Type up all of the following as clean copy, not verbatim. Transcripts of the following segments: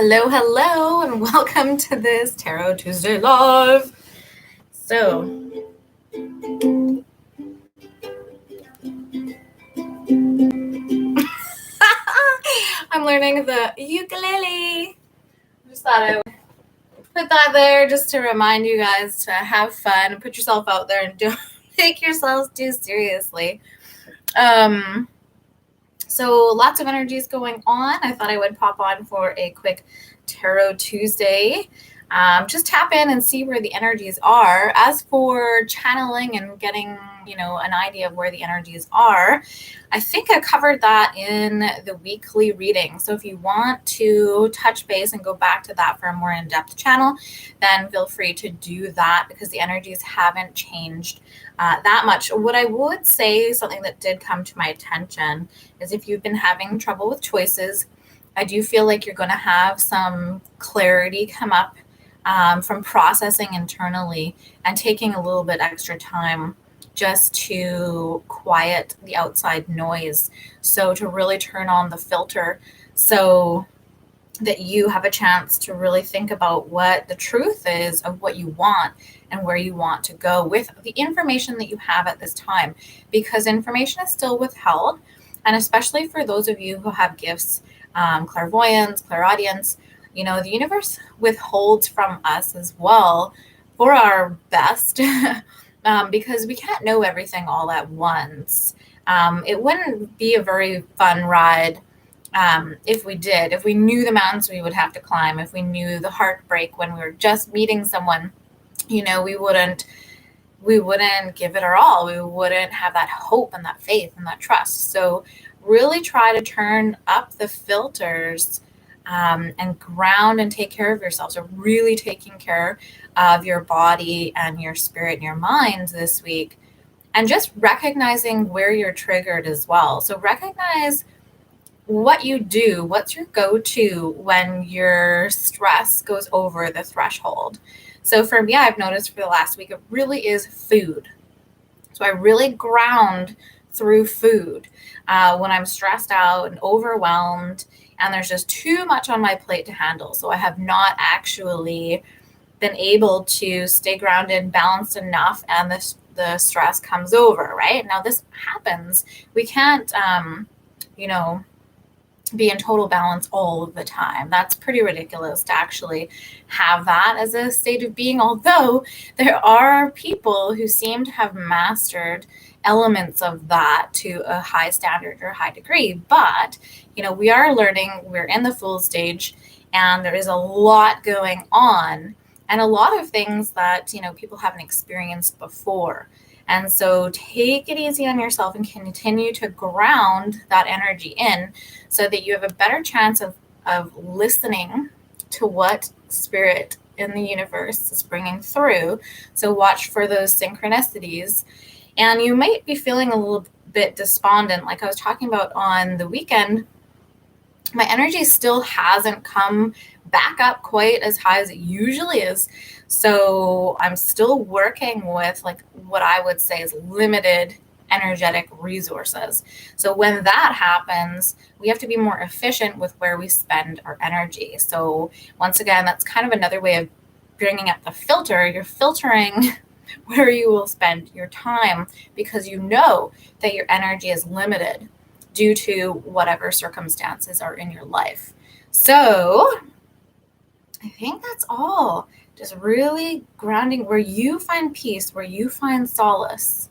Hello, hello, and welcome to this Tarot Tuesday Live. So, I'm learning the ukulele. Just thought I would put that there just to remind you guys to have fun and put yourself out there and don't take yourselves too seriously. So lots of energies going on. I thought I would pop on for a quick Tarot Tuesday. Just tap in and see where the energies are. As for channeling and getting, an idea of where the energies are, I think I covered that in the weekly reading. So if you want to touch base and go back to that for a more in-depth channel, then feel free to do that because the energies haven't changed that much. What I would say, something that did come to my attention, is if you've been having trouble with choices, I do feel like you're going to have some clarity come up from processing internally and taking a little bit extra time just to quiet the outside noise. So to really turn on the filter so that you have a chance to really think about what the truth is of what you want and where you want to go with the information that you have at this time, because information is still withheld. And especially for those of you who have gifts, clairvoyance, clairaudience, the universe withholds from us as well for our best because we can't know everything all at once. It wouldn't be a very fun ride if we did. If we knew the mountains we would have to climb, if we knew the heartbreak when we were just meeting someone, we wouldn't give it our all. We wouldn't have that hope and that faith and that trust. So really try to turn up the filters and ground and take care of yourself. So really taking care of your body and your spirit and your mind this week, and just recognizing where you're triggered as well. So recognize what you do, what's your go-to when your stress goes over the threshold. So for me, I've noticed for the last week, it really is food. So I really ground through food when I'm stressed out and overwhelmed and there's just too much on my plate to handle. So I have not actually been able to stay grounded, balanced enough, and the stress comes over, right? Now this happens. We can't, be in total balance all of the time. That's pretty ridiculous to actually have that as a state of being, although there are people who seem to have mastered elements of that to a high standard or high degree. But, we are learning, we're in the Fool stage, and there is a lot going on and a lot of things that, people haven't experienced before. And so take it easy on yourself and continue to ground that energy in so that you have a better chance of listening to what spirit in the universe is bringing through. So watch for those synchronicities. And you might be feeling a little bit despondent. Like I was talking about on the weekend, my energy still hasn't come back up quite as high as it usually is. So I'm still working with what I would say is limited energetic resources. So when that happens, we have to be more efficient with where we spend our energy. So once again, that's kind of another way of bringing up the filter. You're filtering where you will spend your time because you know that your energy is limited due to whatever circumstances are in your life. So I think that's all. Just really grounding where you find peace, where you find solace.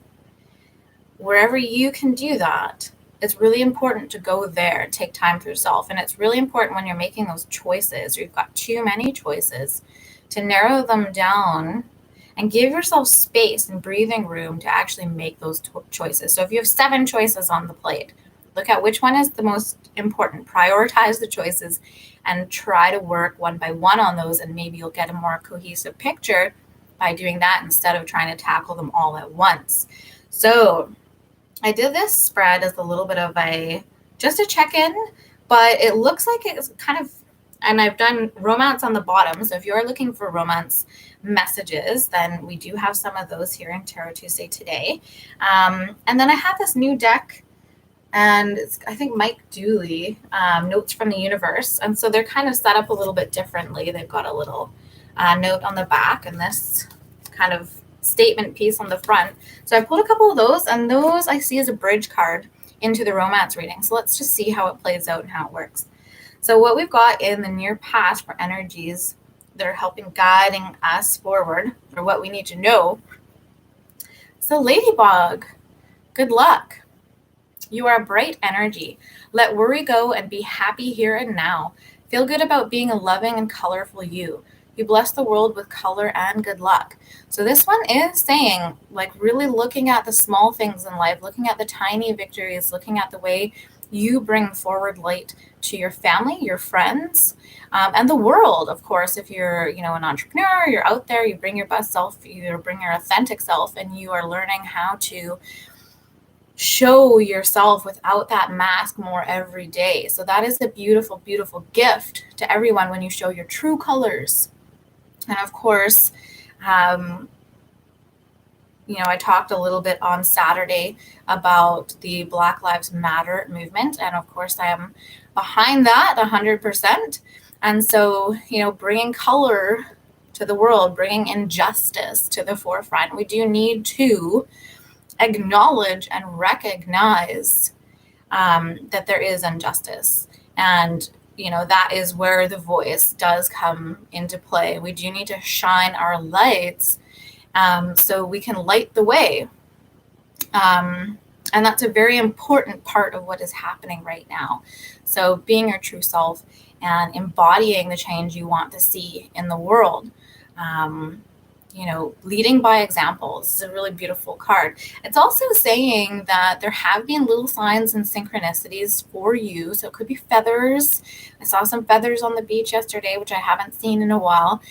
Wherever you can do that, it's really important to go there, take time for yourself. And it's really important when you're making those choices, or you've got too many choices, to narrow them down and give yourself space and breathing room to actually make those choices. So if you have 7 choices on the plate, look at which one is the most important. Prioritize the choices and try to work one by one on those, and maybe you'll get a more cohesive picture by doing that instead of trying to tackle them all at once. So I did this spread as a little bit of just a check-in, but it looks like it's kind of, and I've done romance on the bottom. So if you're looking for romance messages, then we do have some of those here in Tarot Tuesday today. And then I have this new deck And it's, I think, Mike Dooley, Notes from the Universe. And so they're kind of set up a little bit differently. They've got a little note on the back and this kind of statement piece on the front. So I pulled a couple of those, and those I see as a bridge card into the romance reading. So let's just see how it plays out and how it works. So what we've got in the near past for energies that are helping guiding us forward, or what we need to know. So Ladybug, good luck. You are a bright energy. Let worry go and be happy here and now. Feel good about being a loving and colorful you. You bless the world with color and good luck. So this one is saying, like, really looking at the small things in life, looking at the tiny victories, looking at the way you bring forward light to your family, your friends, and the world. Of course, if you're, an entrepreneur, you're out there, you bring your best self, you bring your authentic self, and you are learning how to show yourself without that mask more every day. So that is a beautiful, beautiful gift to everyone when you show your true colors. And of course, I talked a little bit on Saturday about the Black Lives Matter movement. And of course, I am behind that 100%. And so, bringing color to the world, bringing injustice to the forefront, we do need to acknowledge and recognize that there is injustice. And, that is where the voice does come into play. We do need to shine our lights so we can light the way. And that's a very important part of what is happening right now. So being your true self and embodying the change you want to see in the world. Leading by example. This is a really beautiful card. It's also saying that there have been little signs and synchronicities for you. So it could be feathers. I saw some feathers on the beach yesterday, which I haven't seen in a while.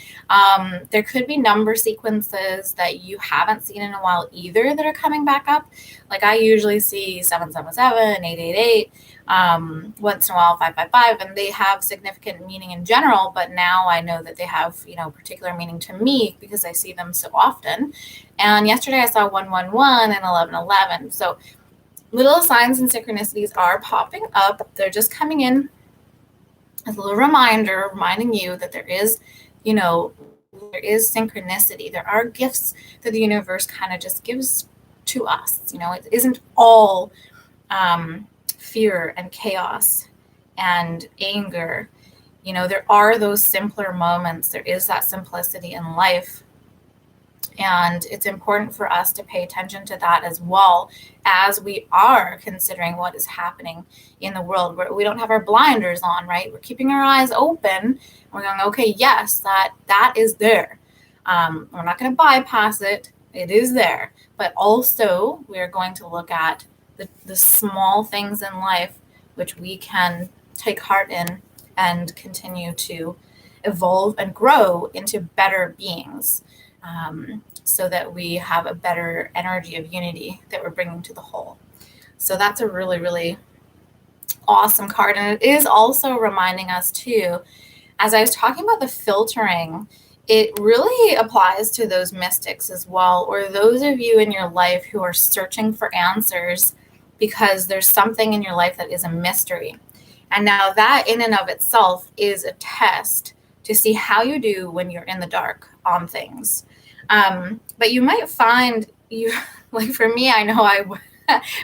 There could be number sequences that you haven't seen in a while either that are coming back up. Like I usually see 777, 888. Once in a while 555, and they have significant meaning in general, but now I know that they have particular meaning to me because I see them so often. And yesterday I saw 111 and 1111. So little signs and synchronicities are popping up. They're just coming in as a little reminder, reminding you that there is synchronicity. There are gifts that the universe kind of just gives to us. It isn't all fear and chaos and anger. There are those simpler moments. There is that simplicity in life. And it's important for us to pay attention to that as well as we are considering what is happening in the world. We don't have our blinders on, right? We're keeping our eyes open. We're going, okay, yes, that is there. We're not going to bypass it. It is there. But also we're going to look at the small things in life which we can take heart in and continue to evolve and grow into better beings, so that we have a better energy of unity that we're bringing to the whole. So that's a really, really awesome card. And it is also reminding us too, as I was talking about the filtering, it really applies to those mystics as well, or those of you in your life who are searching for answers because there's something in your life that is a mystery. And now that in and of itself is a test to see how you do when you're in the dark on things. But you might find like for me, I know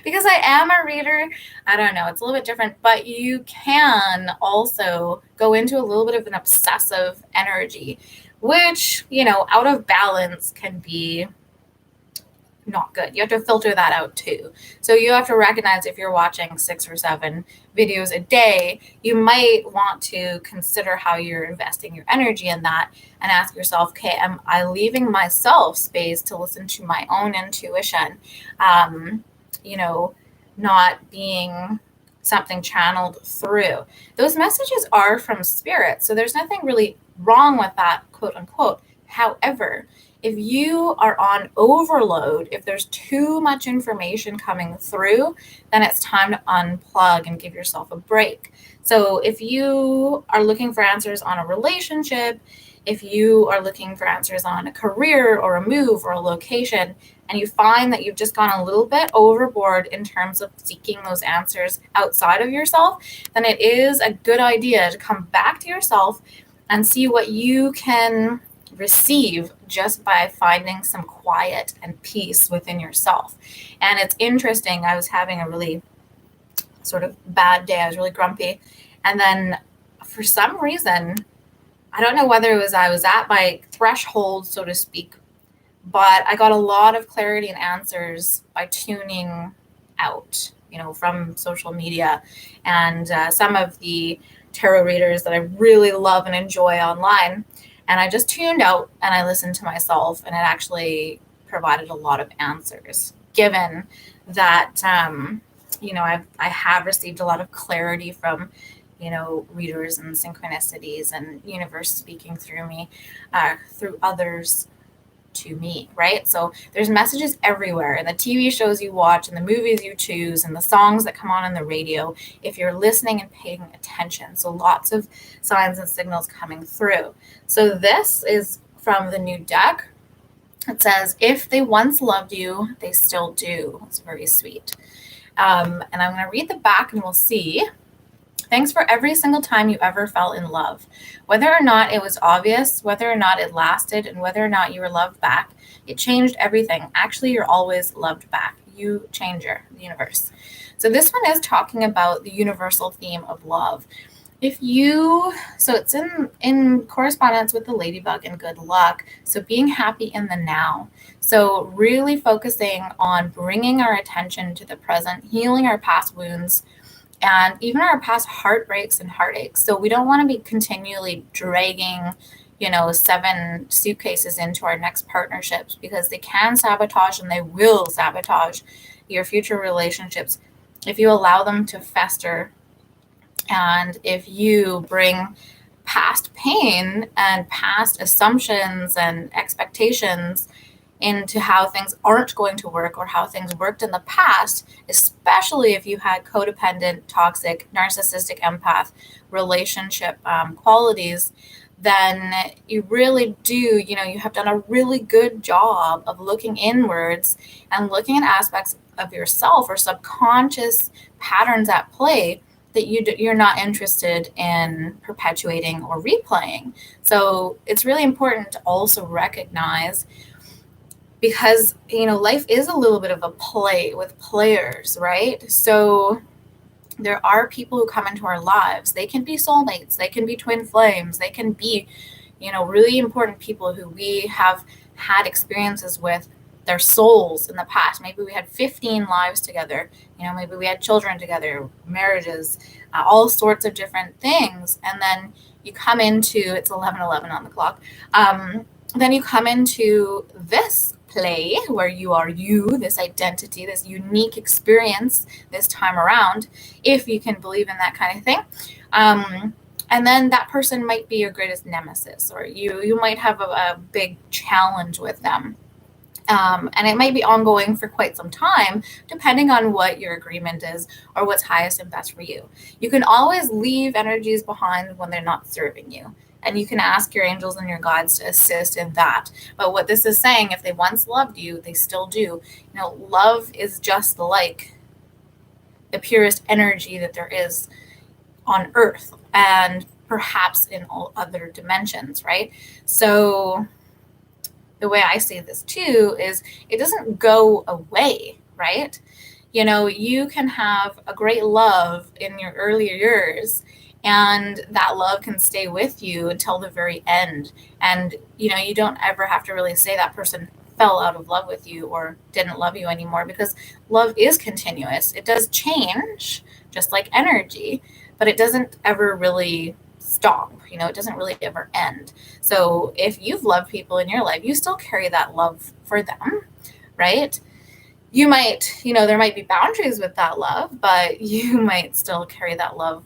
because I am a reader, I don't know, it's a little bit different, but you can also go into a little bit of an obsessive energy, which, out of balance can be not good. You have to filter that out too. So you have to recognize if you're watching 6 or 7 videos a day, you might want to consider how you're investing your energy in that and ask yourself, okay, am I leaving myself space to listen to my own intuition? Not being something channeled through. Those messages are from spirit. So there's nothing really wrong with that, quote unquote. However, if you are on overload, if there's too much information coming through, then it's time to unplug and give yourself a break. So if you are looking for answers on a relationship, If you are looking for answers on a career or a move or a location, and you find that you've just gone a little bit overboard in terms of seeking those answers outside of yourself, then it is a good idea to come back to yourself and see what you can receive just by finding some quiet and peace within yourself. And it's interesting, I was having a really sort of bad day. I was really grumpy. And then for some reason, I don't know whether it was I was at my threshold, so to speak, but I got a lot of clarity and answers by tuning out, from social media and some of the tarot readers that I really love and enjoy online. And I just tuned out and I listened to myself, and it actually provided a lot of answers, given that, I have received a lot of clarity from, readers and synchronicities and universe speaking through me, through others to me, right? So there's messages everywhere in the TV shows you watch and the movies you choose and the songs that come on the radio, if you're listening and paying attention. So lots of signs and signals coming through. So this is from the new deck. It says, if they once loved you, they still do. It's very sweet. And I'm going to read the back and we'll see. Thanks for every single time you ever fell in love. Whether or not it was obvious, whether or not it lasted, and whether or not you were loved back, it changed everything. Actually, you're always loved back. You changer, the universe. So this one is talking about the universal theme of love. So it's in correspondence with the ladybug and good luck. So being happy in the now. So really focusing on bringing our attention to the present, healing our past wounds, and even our past heartbreaks and heartaches. So we don't want to be continually dragging, 7 suitcases into our next partnerships, because they can sabotage and they will sabotage your future relationships if you allow them to fester. And if you bring past pain and past assumptions and expectations into how things aren't going to work or how things worked in the past, especially if you had codependent, toxic, narcissistic, empath relationship qualities, then you really do, you have done a really good job of looking inwards and looking at aspects of yourself or subconscious patterns at play that you're not interested in perpetuating or replaying. So it's really important to also recognize, because, life is a little bit of a play with players, right? So there are people who come into our lives. They can be soulmates. They can be twin flames. They can be, really important people who we have had experiences with their souls in the past. Maybe we had 15 lives together. Maybe we had children together, marriages, all sorts of different things. And then you come into, it's 11:11 on the clock. Then you come into this play where you are this identity, this unique experience this time around, if you can believe in that kind of thing. And then that person might be your greatest nemesis, or you might have a big challenge with them. And it might be ongoing for quite some time, depending on what your agreement is or what's highest and best for you. You can always leave energies behind when they're not serving you. And you can ask your angels and your guides to assist in that. But what this is saying, if they once loved you, they still do. Love is just like the purest energy that there is on earth, and perhaps in all other dimensions, right? So the way I see this too is it doesn't go away, right? You can have a great love in your earlier years, and that love can stay with you until the very end. And, you don't ever have to really say that person fell out of love with you or didn't love you anymore, because love is continuous. It does change, just like energy, but it doesn't ever really stop. It doesn't really ever end. So if you've loved people in your life, you still carry that love for them, right? You might, there might be boundaries with that love, but you might still carry that love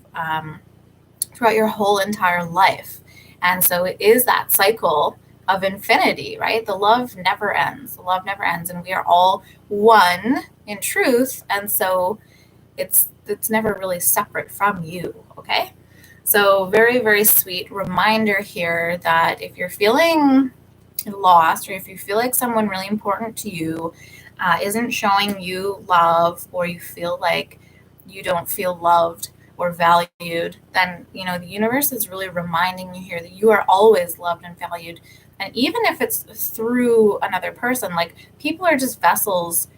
throughout your whole entire life. And so it is that cycle of infinity, right? The love never ends. The love never ends. And we are all one in truth. And so it's never really separate from you, okay? So very, very sweet reminder here that if you're feeling lost, or if you feel like someone really important to you isn't showing you love, or you feel like you don't feel loved or valued, then the universe is really reminding you here that you are always loved and valued. And even if it's through another person, like, people are just vessels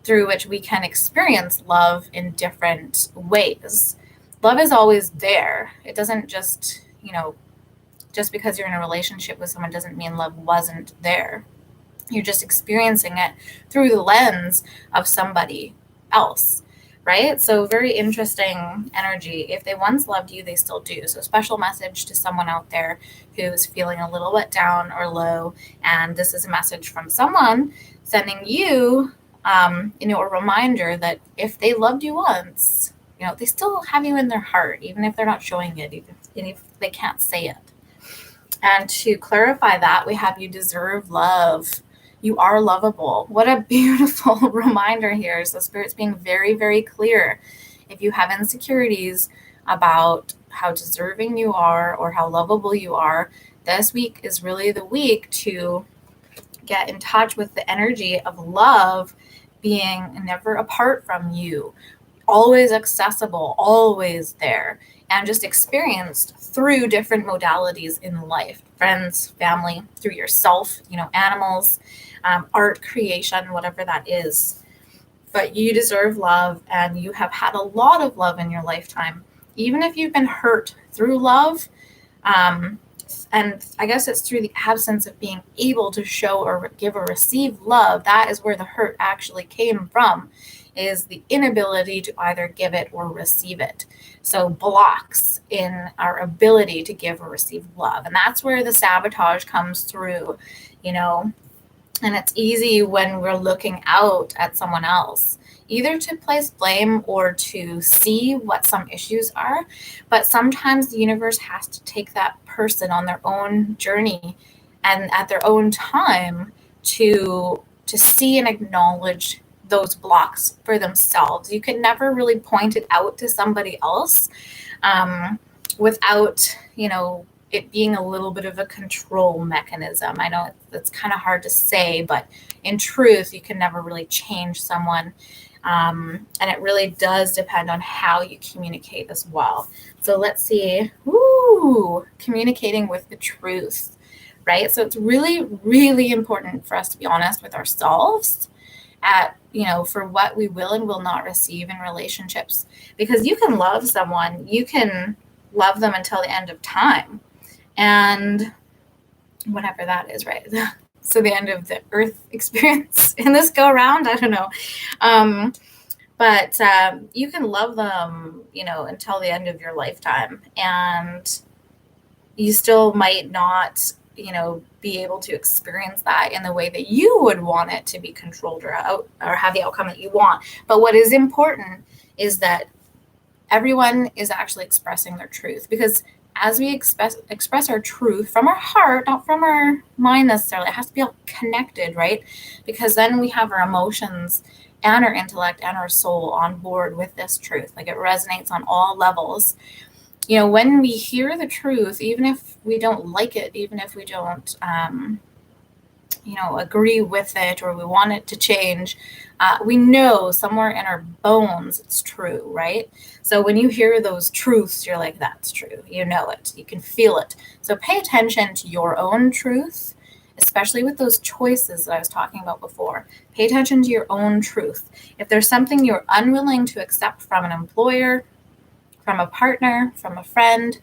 through which we can experience love in different ways. Love is always there. It doesn't just because you're in a relationship with someone doesn't mean love wasn't there. You're just experiencing it through the lens of somebody else, right? So very interesting energy. If they once loved you, they still do. So special message to someone out there who's feeling a little bit down or low. And this is a message from someone sending you, a reminder that if they loved you once, they still have you in their heart, even if they're not showing it, even if they can't say it. And to clarify that, we have you deserve love. You are lovable. What a beautiful reminder here. So Spirit's being very, very clear. If you have insecurities about how deserving you are or how lovable you are, this week is really the week to get in touch with the energy of love being never apart from you, always accessible, always there, and just experienced through different modalities in life: friends, family, through yourself, animals, art, creation, whatever that is. But you deserve love, and you have had a lot of love in your lifetime. Even if you've been hurt through love, and I guess it's through the absence of being able to show or give or receive love, that is where the hurt actually came from, is the inability to either give it or receive it. So blocks in our ability to give or receive love. And that's where the sabotage comes through, and it's easy when we're looking out at someone else, either to place blame or to see what some issues are. But sometimes the universe has to take that person on their own journey and at their own time to see and acknowledge those blocks for themselves. You can never really point it out to somebody else without, it being a little bit of a control mechanism. I know it's kind of hard to say, but in truth, you can never really change someone. And it really does depend on how you communicate as well. So let's see. Communicating with the truth, right? So it's really, really important for us to be honest with ourselves for what we will and will not receive in relationships. Because you can love someone, you can love them until the end of time. And whatever that is, right? So the end of the earth experience in this go around, I don't know. But you can love them, until the end of your lifetime. And you still might not, be able to experience that in the way that you would want it to be controlled or have the outcome that you want. But what is important is that everyone is actually expressing their truth, because as we express our truth from our heart, not from our mind necessarily, it has to be all connected, right? Because then we have our emotions and our intellect and our soul on board with this truth. Like, it resonates on all levels. When we hear the truth, even if we don't like it, even if we don't, agree with it, or we want it to change, we know somewhere in our bones it's true, right? So when you hear those truths, you're like, that's true. You know it. You can feel it. So pay attention to your own truth, especially with those choices that I was talking about before. Pay attention to your own truth. If there's something you're unwilling to accept from an employer, from a partner, from a friend,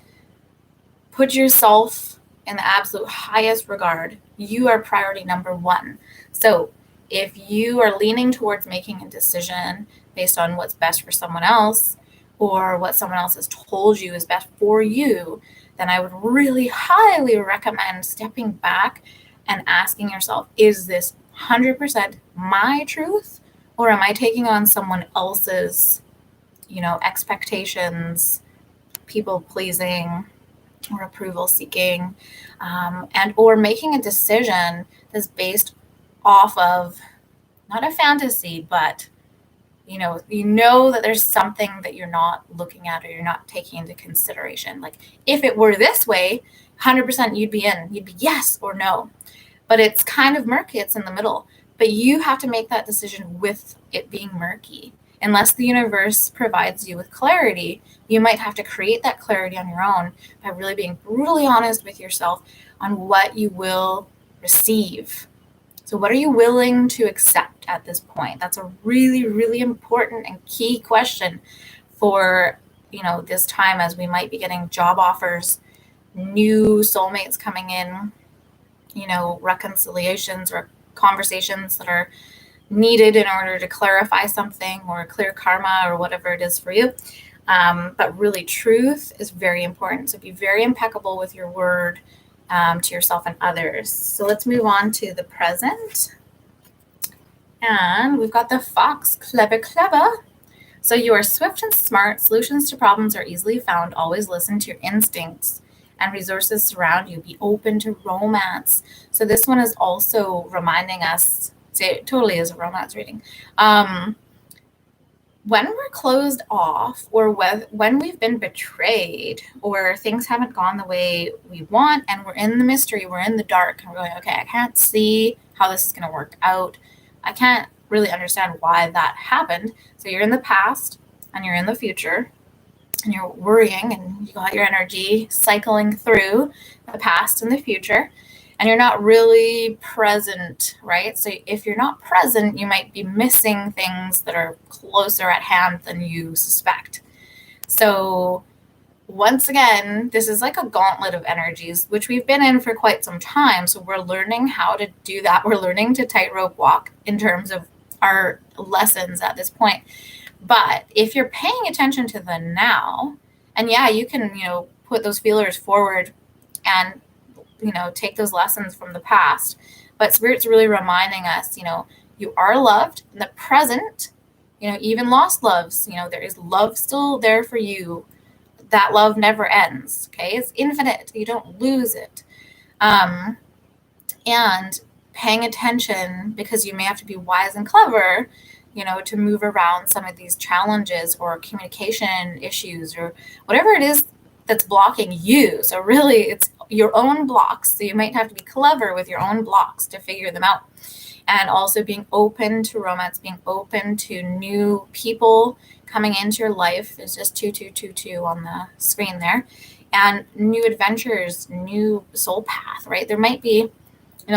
put yourself in the absolute highest regard. You are priority number one. So if you are leaning towards making a decision based on what's best for someone else, or what someone else has told you is best for you, then I would really highly recommend stepping back and asking yourself, is this 100% my truth, or am I taking on someone else's expectations, people pleasing, or approval seeking, and or making a decision that's based off of not a fantasy, but You know that there's something that you're not looking at or you're not taking into consideration. Like, if it were this way, 100% you'd be in. You'd be yes or no. But it's kind of murky. It's in the middle. But you have to make that decision with it being murky. Unless the universe provides you with clarity, you might have to create that clarity on your own by really being brutally honest with yourself on what you will receive. So what are you willing to accept at this point? That's a really, really important and key question for, this time, as we might be getting job offers, new soulmates coming in, reconciliations or conversations that are needed in order to clarify something or clear karma or whatever it is for you. But really, truth is very important. So be very impeccable with your word to yourself and others. So let's move on to the present. And we've got the fox, clever, clever. So you are swift and smart. Solutions to problems are easily found. Always listen to your instincts, and resources surround you. Be open to romance. So this one is also reminding us, it totally is a romance reading. When we're closed off, or when we've been betrayed, or things haven't gone the way we want, and we're in the mystery, we're in the dark, and we're going, okay, I can't see how this is going to work out. I can't really understand why that happened. So you're in the past and you're in the future, and you're worrying, and you got your energy cycling through the past and the future, and you're not really present, right? So if you're not present, you might be missing things that are closer at hand than you suspect. So once again, this is like a gauntlet of energies, which we've been in for quite some time. So we're learning how to do that. We're learning to tightrope walk in terms of our lessons at this point. But if you're paying attention to the now, and yeah, you can, put those feelers forward and, take those lessons from the past. But Spirit's really reminding us, you are loved in the present, even lost loves, there is love still there for you. That love never ends, okay? It's infinite. You don't lose it. And paying attention, because you may have to be wise and clever, to move around some of these challenges or communication issues or whatever it is that's blocking you. So really, it's your own blocks. So you might have to be clever with your own blocks to figure them out. And also being open to romance, being open to new people coming into your life. There's just 2222 on the screen there. And new adventures, new soul path, right? There might be,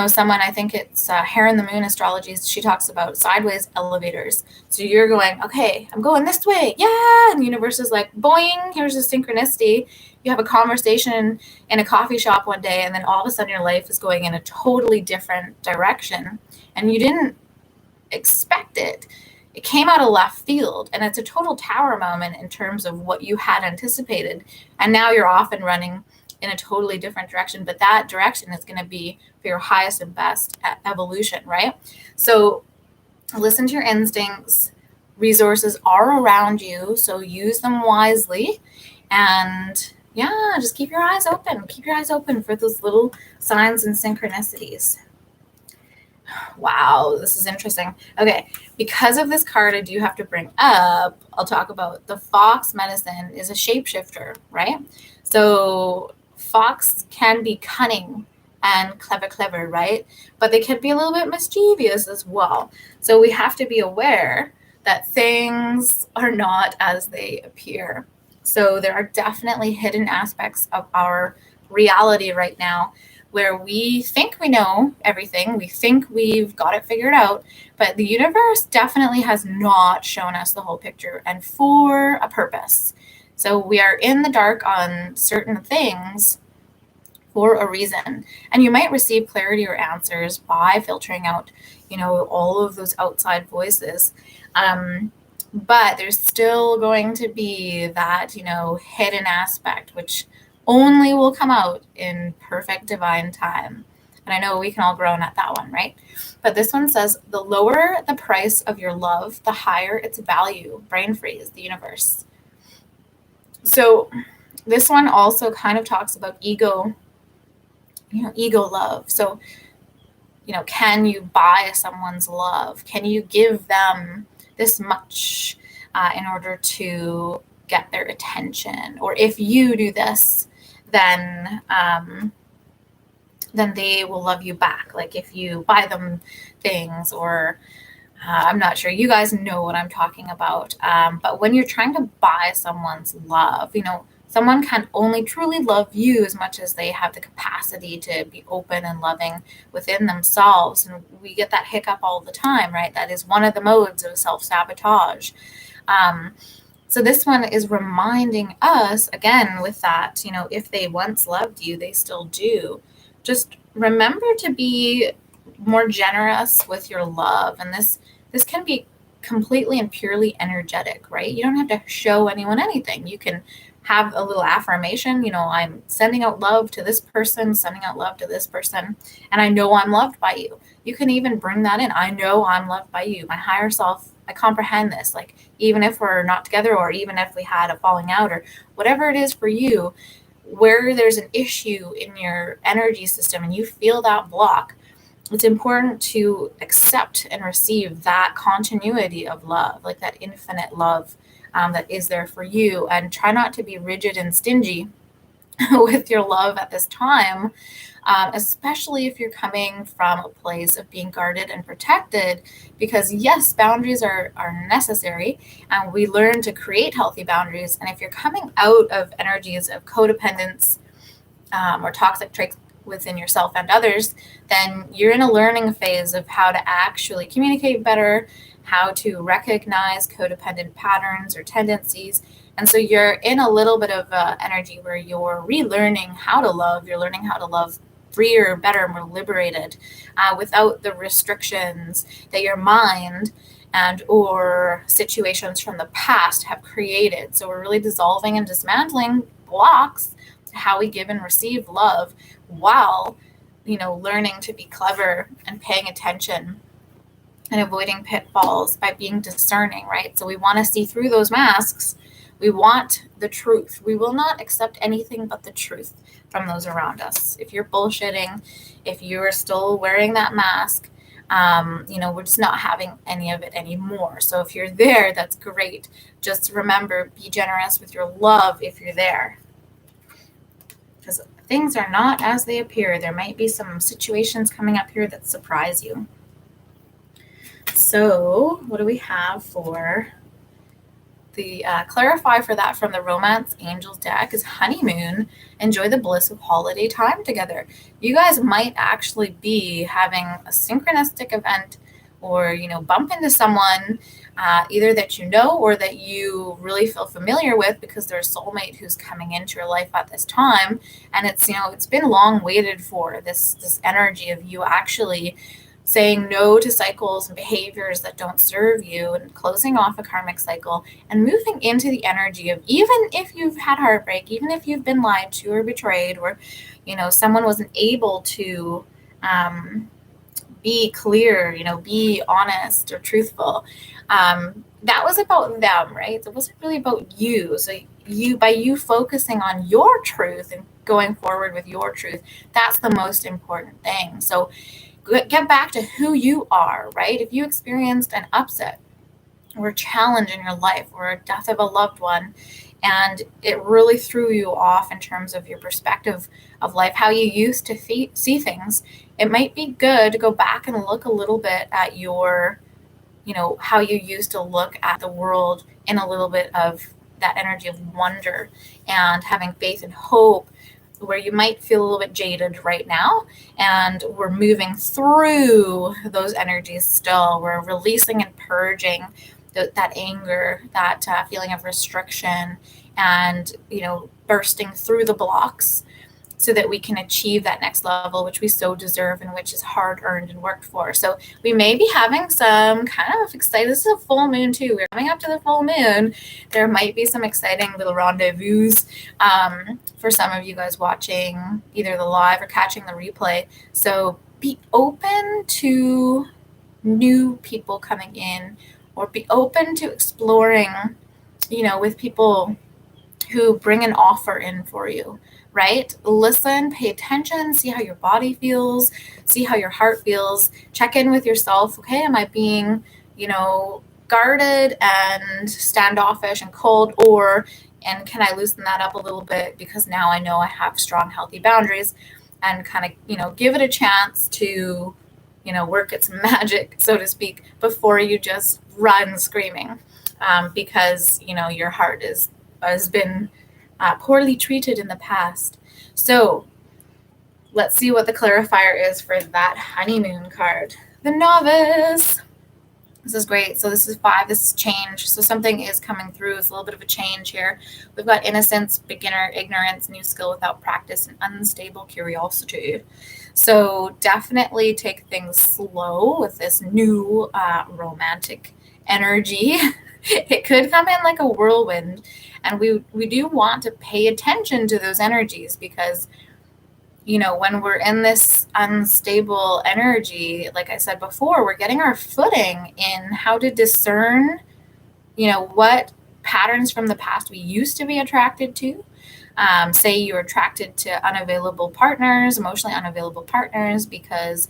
someone, I think it's Hair in the Moon Astrology, she talks about sideways elevators. So you're going, okay, I'm going this way. Yeah. And the universe is like, boing, here's a synchronicity. You have a conversation in a coffee shop one day, and then all of a sudden your life is going in a totally different direction. And you didn't expect it. It came out of left field, and it's a total tower moment in terms of what you had anticipated. And now you're off and running in a totally different direction, but that direction is going to be for your highest and best evolution, right? So listen to your instincts. Resources are around you, so use them wisely. And yeah, just keep your eyes open. Keep your eyes open for those little signs and synchronicities. Wow, this is interesting. Okay, because of this card, I do have to bring up, I'll talk about the fox medicine is a shapeshifter, right? So fox can be cunning and clever, right? But they can be a little bit mischievous as well. So we have to be aware that things are not as they appear. So there are definitely hidden aspects of our reality right now where we think we know everything, we think we've got it figured out, but the universe definitely has not shown us the whole picture, and for a purpose. So we are in the dark on certain things for a reason. And you might receive clarity or answers by filtering out, all of those outside voices. But there's still going to be that, hidden aspect, which only will come out in perfect divine time. And I know we can all groan at that one, right? But this one says, the lower the price of your love, the higher its value. Brain freeze, the universe. So this one also kind of talks about ego, ego love. So, can you buy someone's love? Can you give them this much in order to get their attention. Or if you do this, then they will love you back. Like if you buy them things, or I'm not sure. You guys know what I'm talking about. But when you're trying to buy someone's love, someone can only truly love you as much as they have the capacity to be open and loving within themselves. And we get that hiccup all the time, right? That is one of the modes of self-sabotage. So this one is reminding us, again, with that, if they once loved you, they still do. Just remember to be more generous with your love. And this can be completely and purely energetic, right? You don't have to show anyone anything. You can have a little affirmation, I'm sending out love to this person, sending out love to this person, and I know I'm loved by you. You can even bring that in. I know I'm loved by you. My higher self, I comprehend this. Like, even if we're not together, or even if we had a falling out, or whatever it is for you, where there's an issue in your energy system and you feel that block, it's important to accept and receive that continuity of love, like that infinite love that is there for you, and try not to be rigid and stingy with your love at this time, especially if you're coming from a place of being guarded and protected, because yes, boundaries are necessary, and we learn to create healthy boundaries. And if you're coming out of energies of codependence or toxic traits within yourself and others, then you're in a learning phase of how to actually communicate better, how to recognize codependent patterns or tendencies. And so you're in a little bit of energy where you're relearning how to love. You're learning how to love freer, better, more liberated, without the restrictions that your mind and or situations from the past have created. So we're really dissolving and dismantling blocks to how we give and receive love, while learning to be clever and paying attention and avoiding pitfalls by being discerning, right? So we want to see through those masks. We want the truth. We will not accept anything but the truth from those around us. If you're bullshitting, if you're still wearing that mask, we're just not having any of it anymore. So if you're there, that's great. Just remember, be generous with your love if you're there. Because things are not as they appear. There might be some situations coming up here that surprise you. So what do we have for the clarify for that from the Romance Angels deck is honeymoon. Enjoy the bliss of holiday time together. You guys might actually be having a synchronistic event, or bump into someone either that or that you really feel familiar with, because there's a soulmate who's coming into your life at this time. And it's it's been long waited for, this energy of you actually saying no to cycles and behaviors that don't serve you, and closing off a karmic cycle and moving into the energy of, even if you've had heartbreak, even if you've been lied to or betrayed, or someone wasn't able to be clear, be honest or truthful, that was about them, right? It wasn't really about you. So by you focusing on your truth and going forward with your truth, that's the most important thing. So get back to who you are, right? If you experienced an upset or a challenge in your life, or a death of a loved one, and it really threw you off in terms of your perspective of life, how you used to see things, it might be good to go back and look a little bit at your, how you used to look at the world, in a little bit of that energy of wonder and having faith and hope, where you might feel a little bit jaded right now, and we're moving through those energies still. We're releasing and purging that anger, that feeling of restriction, and bursting through the blocks, so that we can achieve that next level, which we so deserve and which is hard earned and worked for. So we may be having some kind of exciting, this is a full moon too. We're coming up to the full moon. There might be some exciting little rendezvous for some of you guys watching either the live or catching the replay. So be open to new people coming in, or be open to exploring, with people who bring an offer in for you. Right? Listen, pay attention, see how your body feels, see how your heart feels, check in with yourself. Okay, am I being, guarded and standoffish and cold, and can I loosen that up a little bit because now I know I have strong, healthy boundaries, and kind of, give it a chance to, work its magic, so to speak, before you just run screaming, because, your heart has been poorly treated in the past. So let's see what the clarifier is for that honeymoon card. The Novice. This is great. So this is 5. This is change. So something is coming through. It's a little bit of a change here. We've got innocence, beginner, ignorance, new skill without practice, and unstable curiosity. So definitely take things slow with this new romantic energy. It could come in like a whirlwind. And we do want to pay attention to those energies because when we're in this unstable energy, like I said before, we're getting our footing in how to discern, what patterns from the past we used to be attracted to. Say you're attracted to unavailable partners, emotionally unavailable partners, because,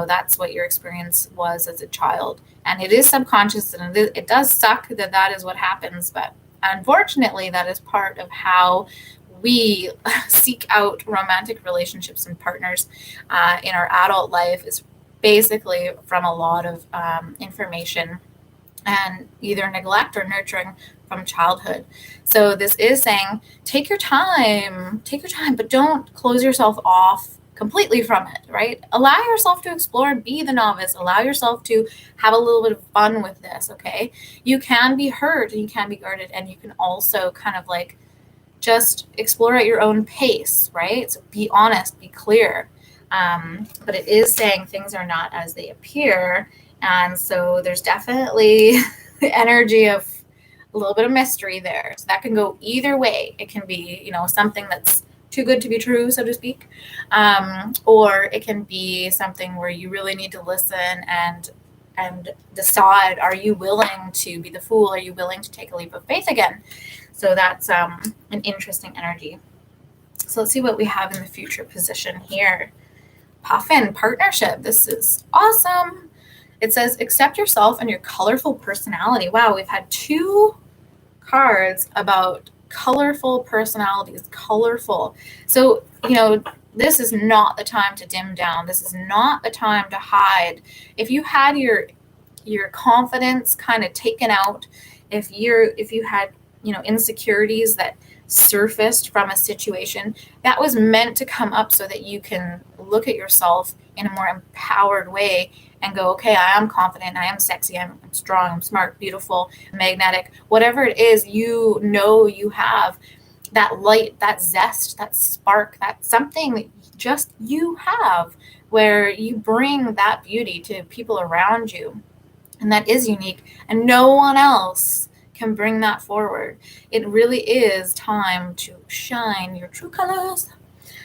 that's what your experience was as a child. And it is subconscious, and it does suck that is what happens. But unfortunately, that is part of how we seek out romantic relationships and partners in our adult life, is basically from a lot of information and either neglect or nurturing from childhood. So this is saying, take your time, but don't close yourself off completely from it, right? Allow yourself to explore and be the novice. Allow yourself to have a little bit of fun with this, okay? You can be hurt and you can be guarded, and you can also kind of like just explore at your own pace, right? So be honest, be clear. But it is saying things are not as they appear. And so there's definitely the energy of a little bit of mystery there. So that can go either way. It can be, something that's too good to be true, so to speak. Or it can be something where you really need to listen and decide, are you willing to be the fool? Are you willing to take a leap of faith again? So that's an interesting energy. So let's see what we have in the future position here. Puffin, partnership. This is awesome. It says, accept yourself and your colorful personality. Wow, we've had 2 cards about colorful personalities. Colorful. So, this is not the time to dim down. This is not the time to hide. If you had your confidence kind of taken out, if you had insecurities that surfaced from a situation, that was meant to come up so that you can look at yourself in a more empowered way and go, okay, I am confident, I am sexy, I'm strong, I'm smart, beautiful, magnetic, whatever it is, you have that light, that zest, that spark, that something that just you have, where you bring that beauty to people around you. And that is unique, and no one else can bring that forward. It really is time to shine your true colors.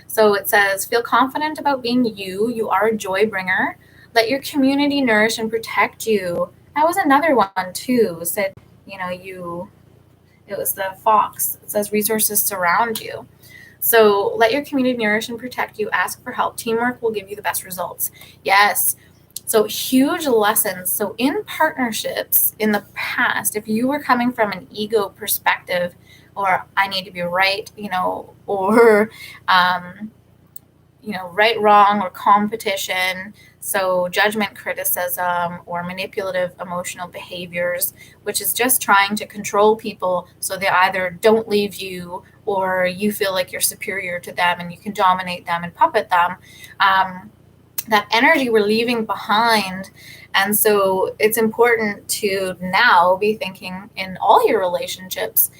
So it says, feel confident about being you. You are a joy bringer. Let your community nourish and protect you. That was another one too. It said, it was the fox. It says resources surround you. So let your community nourish and protect you. Ask for help. Teamwork will give you the best results. Yes. So huge lessons. So in partnerships in the past, if you were coming from an ego perspective, or I need to be right, or, right, wrong, or competition, so judgment, criticism, or manipulative emotional behaviors, which is just trying to control people so they either don't leave you or you feel like you're superior to them and you can dominate them and puppet them. That energy we're leaving behind. And so it's important to now be thinking in all your relationships,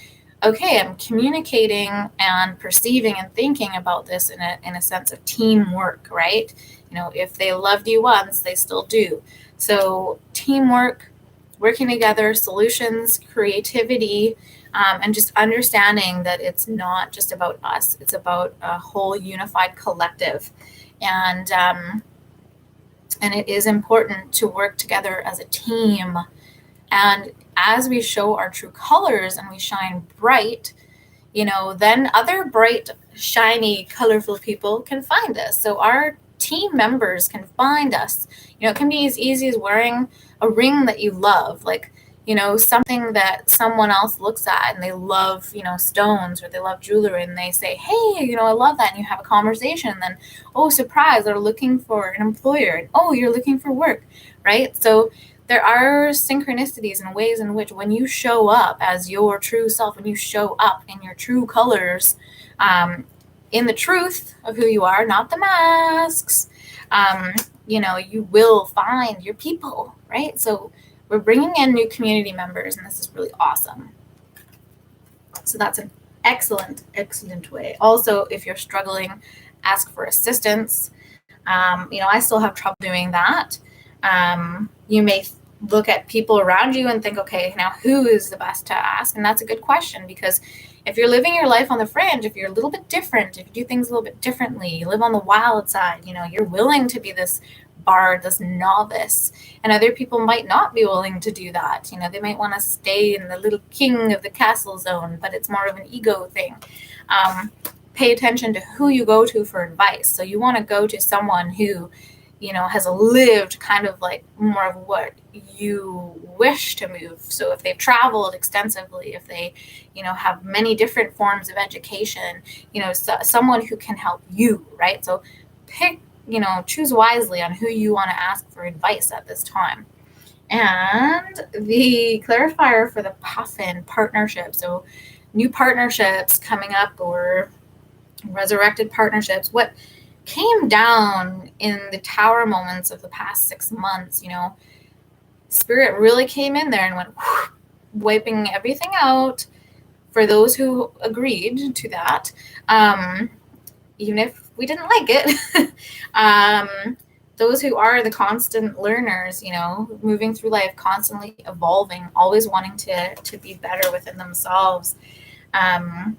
okay, I'm communicating and perceiving and thinking about this in a sense of teamwork, right? If they loved you once, they still do. So teamwork, working together, solutions, creativity, and just understanding that it's not just about us. It's about a whole unified collective. And it is important to work together as a team. And as we show our true colors and we shine bright, then other bright, shiny, colorful people can find us. So our team members can find us. It can be as easy as wearing a ring that you love. Like, something that someone else looks at and they love, stones, or they love jewelry, and they say, hey, I love that. And you have a conversation, and then, oh, surprise, they're looking for an employer. And, oh, you're looking for work, right? So there are synchronicities and ways in which when you show up as your true self, when you show up in your true colors, in the truth of who you are, not the masks, you will find your people, right? So we're bringing in new community members, and this is really awesome. So that's an excellent, excellent way. Also, if you're struggling, ask for assistance. I still have trouble doing that. You may look at people around you and think, okay, now who is the best to ask? And that's a good question, because if you're living your life on the fringe, if you're a little bit different, if you do things a little bit differently, you live on the wild side, you're willing to be this bard, this novice, and other people might not be willing to do that. They might want to stay in the little king of the castle zone, but it's more of an ego thing. Pay attention to who you go to for advice. So you want to go to someone who, has lived kind of like more of what you wish to move. So if they've traveled extensively, if they, have many different forms of education, someone who can help you, right? So choose wisely on who you want to ask for advice at this time. And the clarifier for the puffin partnership. So new partnerships coming up, or resurrected partnerships. What came down in the tower moments of the past 6 months, Spirit really came in there and went whoosh, wiping everything out for those who agreed to that, even if we didn't like it. Those who are the constant learners, moving through life, constantly evolving, always wanting to be better within themselves. I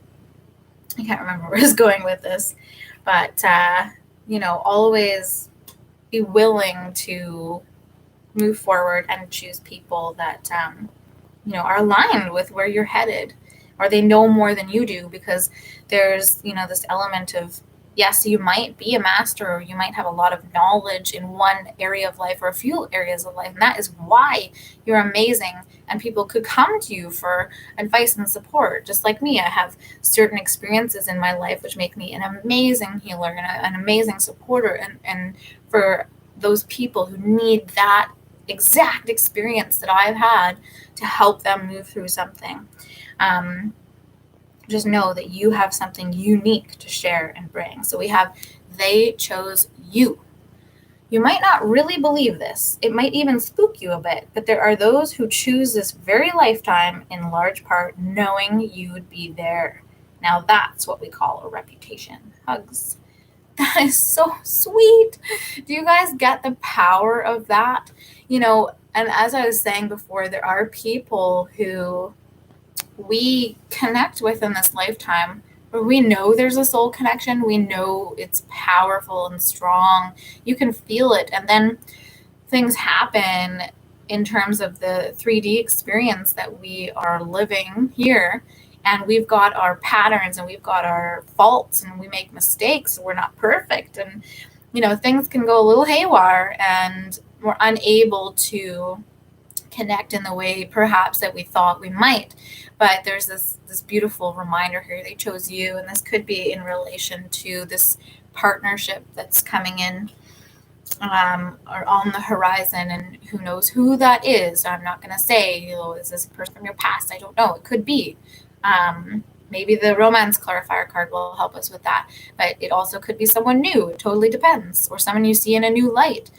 can't remember where I was going with this, but, always be willing to move forward and choose people that, are aligned with where you're headed, or they know more than you do, because there's, this element of, yes, you might be a master, or you might have a lot of knowledge in one area of life or a few areas of life. And that is why you're amazing. And people could come to you for advice and support. Just like me, I have certain experiences in my life which make me an amazing healer and an amazing supporter. And for those people who need that exact experience that I've had to help them move through something, just know that you have something unique to share and bring. So we have, they chose you. You might not really believe this. It might even spook you a bit, but there are those who choose this very lifetime in large part knowing you would be there. Now that's what we call a reputation. Hugs. That is so sweet. Do you guys get the power of that? And as I was saying before, there are people who we connect with in this lifetime, where we know there's a soul connection. We know it's powerful and strong. You can feel it. And then things happen in terms of the 3D experience that we are living here. And we've got our patterns and we've got our faults, and we make mistakes. We're not perfect. And, things can go a little haywire, and we're unable to connect in the way perhaps that we thought we might. But there's this beautiful reminder here. They chose you, and this could be in relation to this partnership that's coming in, or on the horizon, and who knows who that is. I'm not going to say, is this a person from your past? I don't know. It could be. Maybe the romance clarifier card will help us with that, but it also could be someone new. It totally depends, or someone you see in a new light.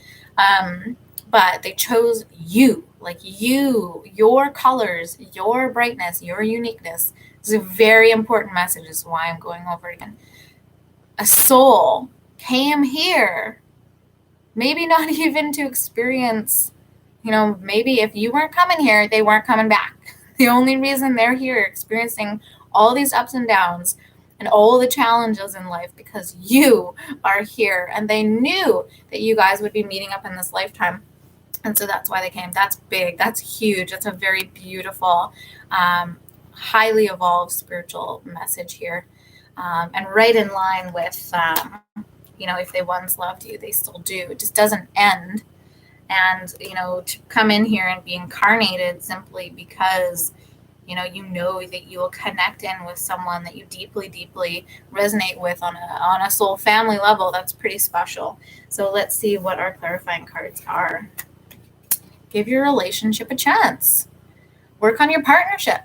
But they chose you, like you, your colors, your brightness, your uniqueness. This is a very important message. This is why I'm going over it again. A soul came here, maybe not even to experience, maybe if you weren't coming here, they weren't coming back. The only reason they're here experiencing all these ups and downs and all the challenges in life, because you are here, and they knew that you guys would be meeting up in this lifetime. And so that's why they came. That's big. That's huge. That's a very beautiful, highly evolved spiritual message here. And right in line with, if they once loved you, they still do. It just doesn't end And, to come in here and be incarnated simply because, you know that you will connect in with someone that you deeply, deeply resonate with on a soul family level. That's pretty special. So let's see what our clarifying cards are. Give your relationship a chance. Work on your partnership.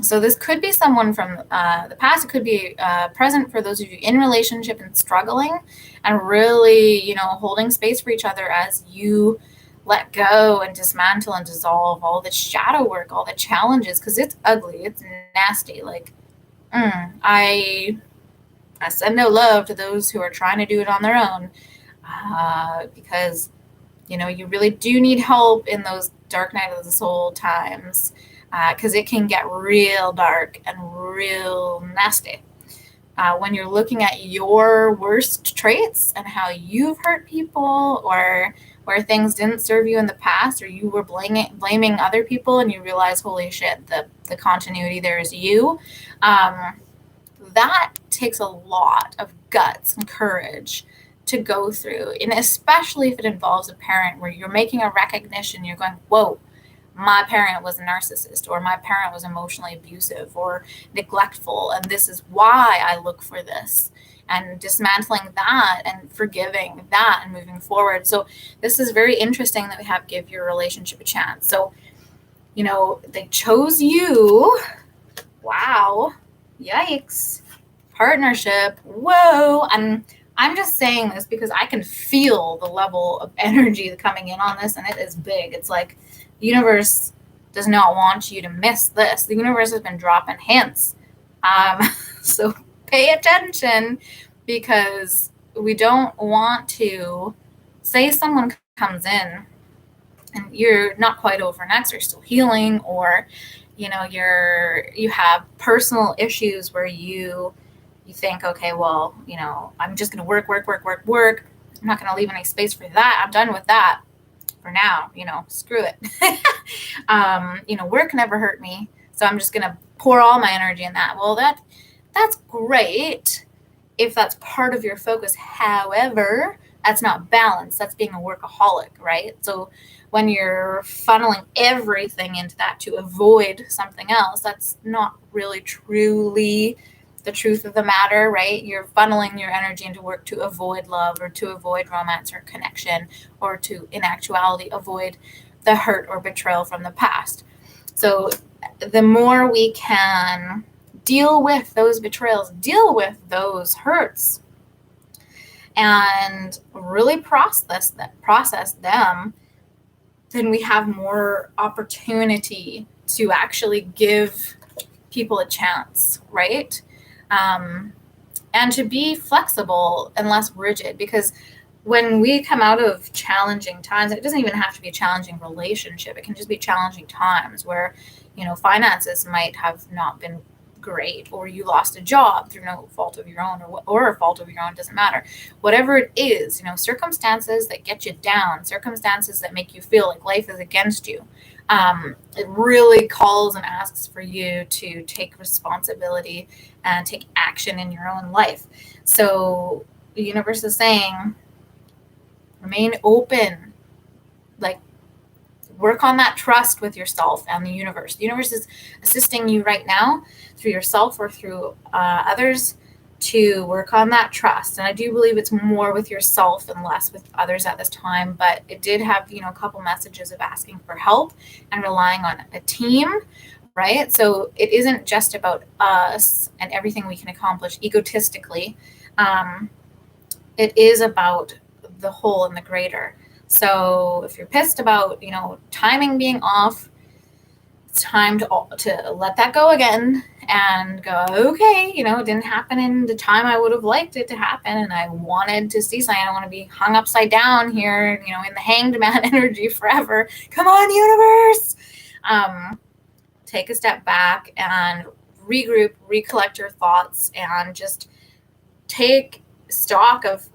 So this could be someone from the past. It could be present for those of you in relationship and struggling and really, holding space for each other as you let go and dismantle and dissolve all the shadow work, all the challenges, because it's ugly. It's nasty. Like, I send no love to those who are trying to do it on their own because, you really do need help in those dark night of the soul times. Because it can get real dark and real nasty. When you're looking at your worst traits and how you've hurt people, or where things didn't serve you in the past, or you were blaming other people and you realize, holy shit, the continuity there is you, that takes a lot of guts and courage to go through. And especially if it involves a parent where you're making a recognition, you're going, whoa, my parent was a narcissist, or my parent was emotionally abusive or neglectful, and this is why I look for this, and dismantling that and forgiving that and moving forward. So this is very interesting that we have give your relationship a chance. So, they chose you. Wow. Yikes. Partnership. Whoa. And I'm just saying this because I can feel the level of energy coming in on this, and it is big. It's like, the universe does not want you to miss this. The universe has been dropping hints. So pay attention, because we don't want to say someone comes in and you're not quite over next, or still healing, or, you have personal issues where you think, okay, well, I'm just going to work. I'm not going to leave any space for that. I'm done with that. For now, screw it. Work never hurt me, so I'm just gonna pour all my energy in that. Well, that's great if that's part of your focus. However, that's not balance. That's being a workaholic, right? So when you're funneling everything into that to avoid something else, that's not really truly the truth of the matter, right? You're funneling your energy into work to avoid love, or to avoid romance or connection, or to, in actuality, avoid the hurt or betrayal from the past. So the more we can deal with those betrayals, deal with those hurts, and really process them, then we have more opportunity to actually give people a chance, right? And to be flexible and less rigid, because when we come out of challenging times, it doesn't even have to be a challenging relationship. It can just be challenging times where, finances might have not been great, or you lost a job through no fault of your own, or a fault of your own, doesn't matter. Whatever it is, circumstances that get you down, circumstances that make you feel like life is against you. It really calls and asks for you to take responsibility and take action in your own life. So the universe is saying, remain open, like, work on that trust with yourself and the universe. The universe is assisting you right now through yourself or through others to work on that trust. And I do believe it's more with yourself and less with others at this time, but it did have, a couple messages of asking for help and relying on a team, right? So it isn't just about us and everything we can accomplish egotistically. It is about the whole and the greater. So if you're pissed about, timing being off, it's time to let that go again and go, okay, it didn't happen in the time I would have liked it to happen. And I wanted to see something. I don't want to be hung upside down here, in the hanged man energy forever. Come on, universe. Take a step back and regroup, recollect your thoughts, and just take stock of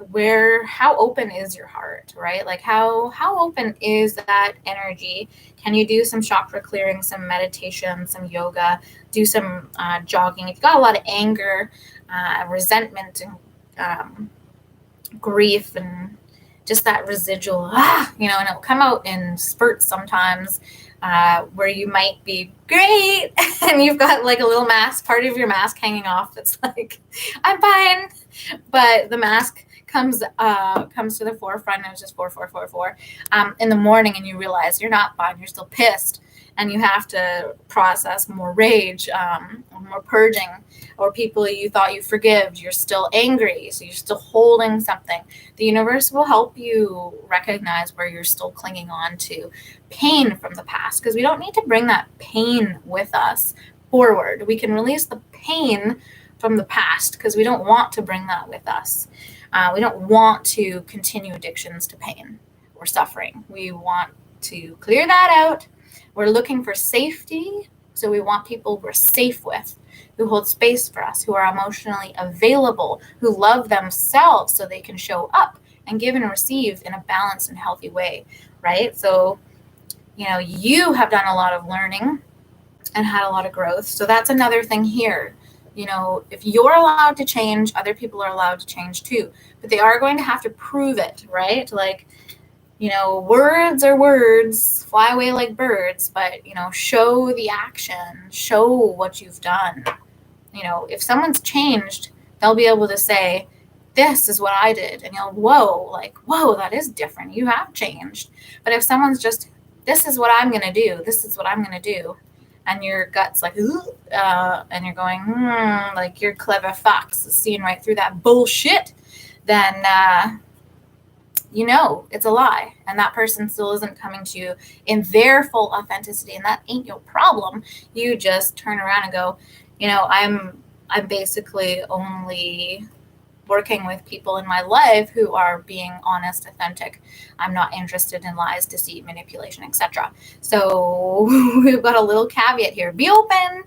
how open is your heart, right? Like how open is that energy? Can you do some chakra clearing, some meditation, some yoga, do some jogging? If you've got a lot of anger, resentment, and grief, and just that residual, and it'll come out in spurts sometimes, where you might be great and you've got like a little mask, part of your mask hanging off that's like, I'm fine. But the mask comes to the forefront, and it's just 4 in the morning, and you realize you're not fine, you're still pissed, and you have to process more rage, more purging, or people you thought you forgive, you're still angry, so you're still holding something. The universe will help you recognize where you're still clinging on to pain from the past, because we don't need to bring that pain with us forward. We can release the pain from the past because we don't want to bring that with us. We don't want to continue addictions to pain or suffering. We want to clear that out. We're looking for safety, so we want people we're safe with, who hold space for us, who are emotionally available, who love themselves so they can show up and give and receive in a balanced and healthy way, right? So, you have done a lot of learning and had a lot of growth. So that's another thing here. If you're allowed to change, other people are allowed to change too, but they are going to have to prove it, right? Like, words are words, fly away like birds, but, show the action, show what you've done. If someone's changed, they'll be able to say, this is what I did. And whoa, that is different. You have changed. But if someone's just, this is what I'm going to do, this is what I'm going to do, and your gut's like, and you're going, like your clever fox is seeing right through that bullshit, then, it's a lie, and that person still isn't coming to you in their full authenticity, and that ain't your problem. You just turn around and go, I'm basically only working with people in my life who are being honest, authentic. I'm not interested in lies, deceit, manipulation, etc. So we've got a little caveat here. Be open,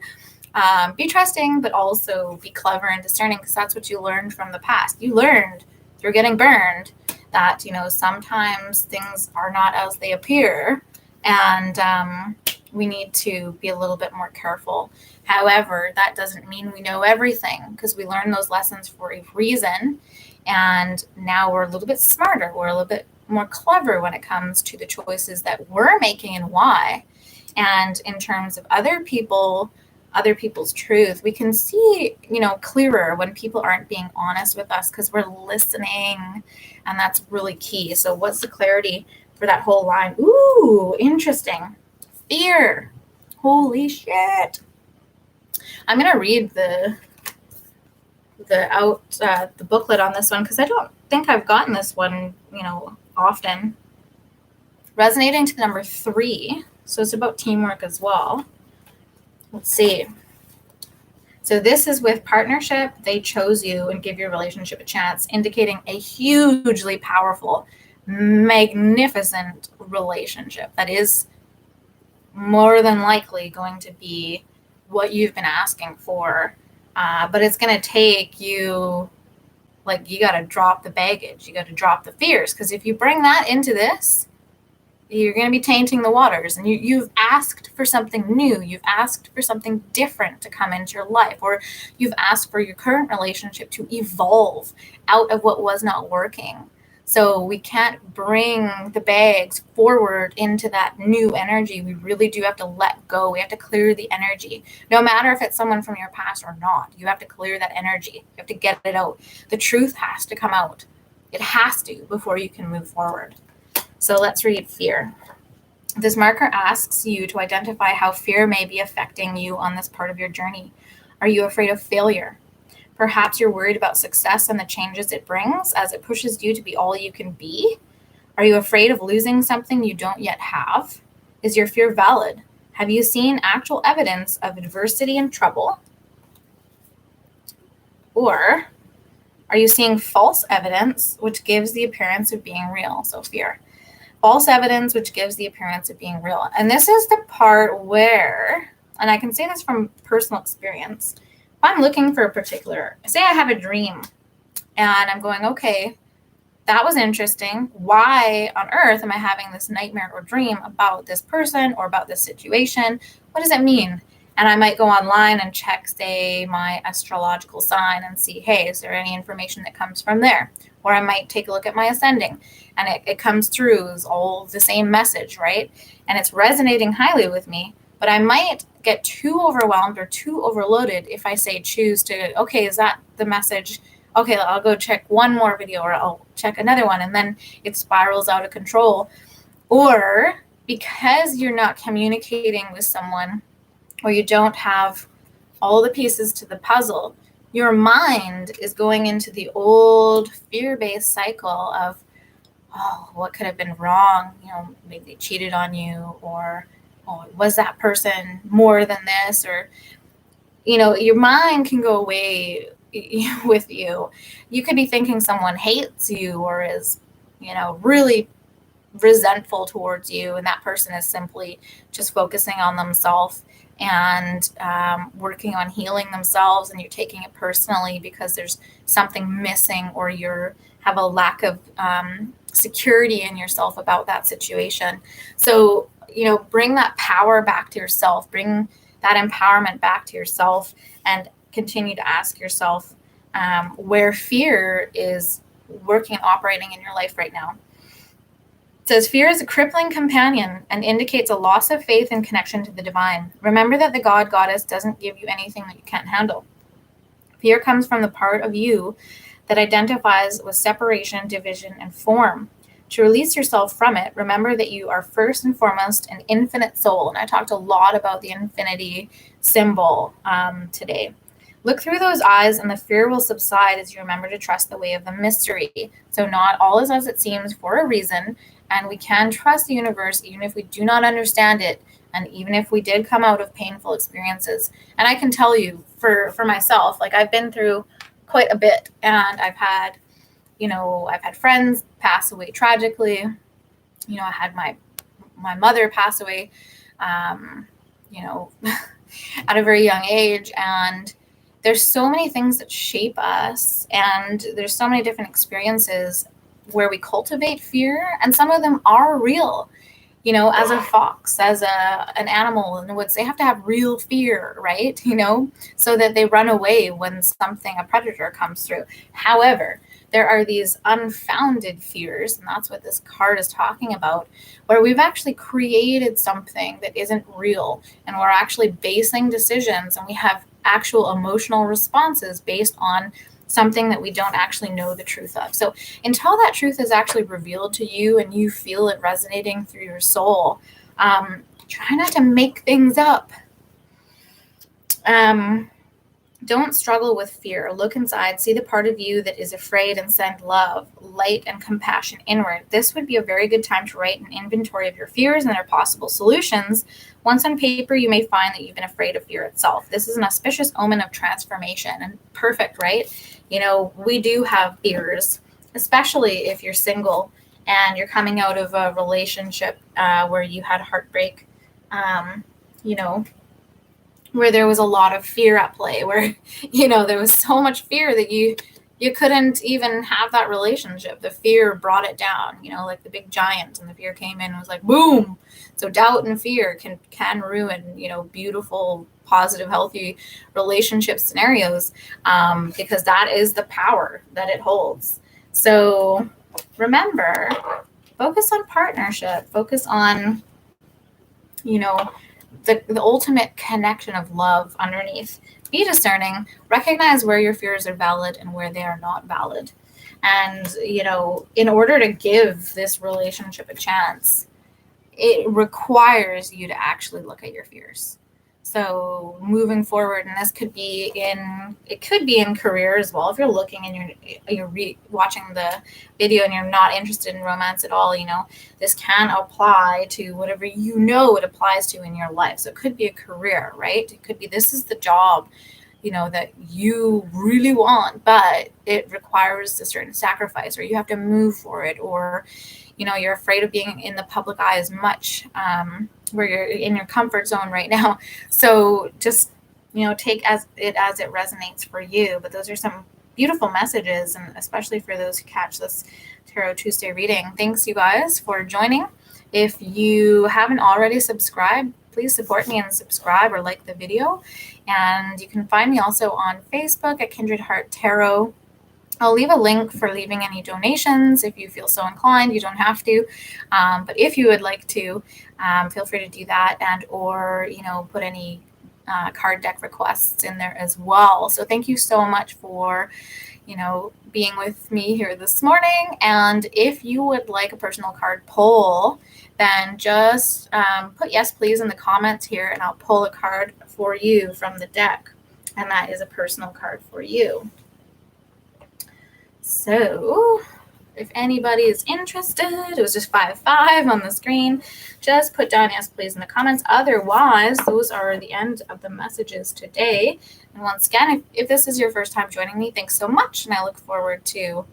be trusting, but also be clever and discerning, because that's what you learned from the past. You learned through getting burned that, sometimes things are not as they appear, and we need to be a little bit more careful. However, that doesn't mean we know everything, because we learn those lessons for a reason, and now we're a little bit smarter. We're a little bit more clever when it comes to the choices that we're making and why. And in terms of other people's truth, we can see, clearer when people aren't being honest with us, because we're listening, and that's really key. So what's the clarity for that whole line? Ooh, interesting. Fear. Holy shit. I'm going to read the booklet on this one, because I don't think I've gotten this one, often. Resonating to the number 3. So it's about teamwork as well. Let's see. So this is with partnership. They chose you and give your relationship a chance, indicating a hugely powerful, magnificent relationship that is more than likely going to be what you've been asking for. But it's going to take you, you got to drop the baggage. You got to drop the fears, because if you bring that into this, you're going to be tainting the waters, and you've asked for something new. You've asked for something different to come into your life, or you've asked for your current relationship to evolve out of what was not working. So we can't bring the bags forward into that new energy. We really do have to let go. We have to clear the energy, no matter if it's someone from your past or not. You have to clear that energy. You have to get it out. The truth has to come out. It has to, before you can move forward. So let's read fear. This marker asks you to identify how fear may be affecting you on this part of your journey. Are you afraid of failure? Perhaps you're worried about success and the changes it brings as it pushes you to be all you can be. Are you afraid of losing something you don't yet have? Is your fear valid? Have you seen actual evidence of adversity and trouble? Or are you seeing false evidence which gives the appearance of being real? So fear. False evidence which gives the appearance of being real. And this is the part where, and I can say this from personal experience, if I'm looking for a particular, say I have a dream and I'm going, okay, that was interesting. Why on earth am I having this nightmare or dream about this person or about this situation? What does it mean? And I might go online and check, say, my astrological sign and see, hey, is there any information that comes from there? Or I might take a look at my ascending, and it comes through as all the same message, right? And it's resonating highly with me, but I might get too overwhelmed or too overloaded if I say choose to, okay, is that the message? Okay, I'll go check one more video, or I'll check another one, and then it spirals out of control. Or because you're not communicating with someone, or you don't have all the pieces to the puzzle, your mind is going into the old fear-based cycle of, oh, what could have been wrong? Maybe they cheated on you, or, oh, was that person more than this? Or, your mind can go away with you. You could be thinking someone hates you or is, really resentful towards you, and that person is simply just focusing on themselves and working on healing themselves, and you're taking it personally because there's something missing, or you have a lack of security in yourself about that situation. So, bring that power back to yourself, bring that empowerment back to yourself, and continue to ask yourself where fear is working and operating in your life right now. It says, fear is a crippling companion and indicates a loss of faith and connection to the divine. Remember that the God Goddess doesn't give you anything that you can't handle. Fear comes from the part of you that identifies with separation, division, and form. To release yourself from it, remember that you are first and foremost an infinite soul. And I talked a lot about the infinity symbol today. Look through those eyes, and the fear will subside as you remember to trust the way of the mystery. So not all is as it seems for a reason, and we can trust the universe even if we do not understand it, and even if we did come out of painful experiences. And I can tell you, for myself, like, I've been through quite a bit, and I've had friends pass away tragically. I had my mother pass away, at a very young age, and there's so many things that shape us, and there's so many different experiences where we cultivate fear, and some of them are real. As a fox, as an animal in the woods, they have to have real fear, right? So that they run away when a predator comes through. However, there are these unfounded fears, and that's what this card is talking about, where we've actually created something that isn't real, and we're actually basing decisions, and we have actual emotional responses based on something that we don't actually know the truth of. So until that truth is actually revealed to you and you feel it resonating through your soul, try not to make things up. Don't struggle with fear. Look inside, see the part of you that is afraid, and send love, light, and compassion inward. This would be a very good time to write an inventory of your fears and their possible solutions. Once on paper, you may find that you've been afraid of fear itself. This is an auspicious omen of transformation, and perfect, right? We do have fears, especially if you're single and you're coming out of a relationship where you had heartbreak, where there was a lot of fear at play, where, there was so much fear that you couldn't even have that relationship. The fear brought it down, like the big giant, and the fear came in and was like, boom. So doubt and fear can ruin, beautiful, positive, healthy relationship scenarios, because that is the power that it holds. So remember, focus on partnership, focus on, the ultimate connection of love underneath. Be discerning, recognize where your fears are valid and where they are not valid. And, in order to give this relationship a chance, it requires you to actually look at your fears. So moving forward, and this could be in career as well. If you're looking and you're watching the video and you're not interested in romance at all, this can apply to whatever it applies to in your life. So it could be a career, right? It could be, this is the job, that you really want, but it requires a certain sacrifice, or you have to move for it, or, you're afraid of being in the public eye as much, where you're in your comfort zone right now. So just, take it as it resonates for you. But those are some beautiful messages, and especially for those who catch this Tarot Tuesday reading. Thanks, you guys, for joining. If you haven't already subscribed, please support me and subscribe or like the video. And you can find me also on Facebook at Kindred Heart Tarot. I'll leave a link for leaving any donations if you feel so inclined. You don't have to, but if you would like to, feel free to do that, and or put any card deck requests in there as well. So thank you so much for being with me here this morning. And if you would like a personal card pull, then just put yes please in the comments here, and I'll pull a card for you from the deck, and that is a personal card for you. So if anybody is interested, it was just 5-5 on the screen. Just put down yes please in the comments. Otherwise, those are the end of the messages today. And once again, if this is your first time joining me, thanks so much, and I look forward to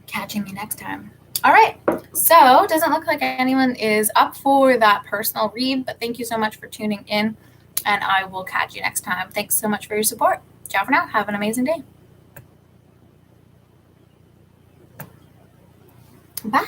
catching you next time. All right, so doesn't look like anyone is up for that personal read, but thank you so much for tuning in, and I will catch you next time. Thanks so much for your support. Ciao for now. Have an amazing day. Bye.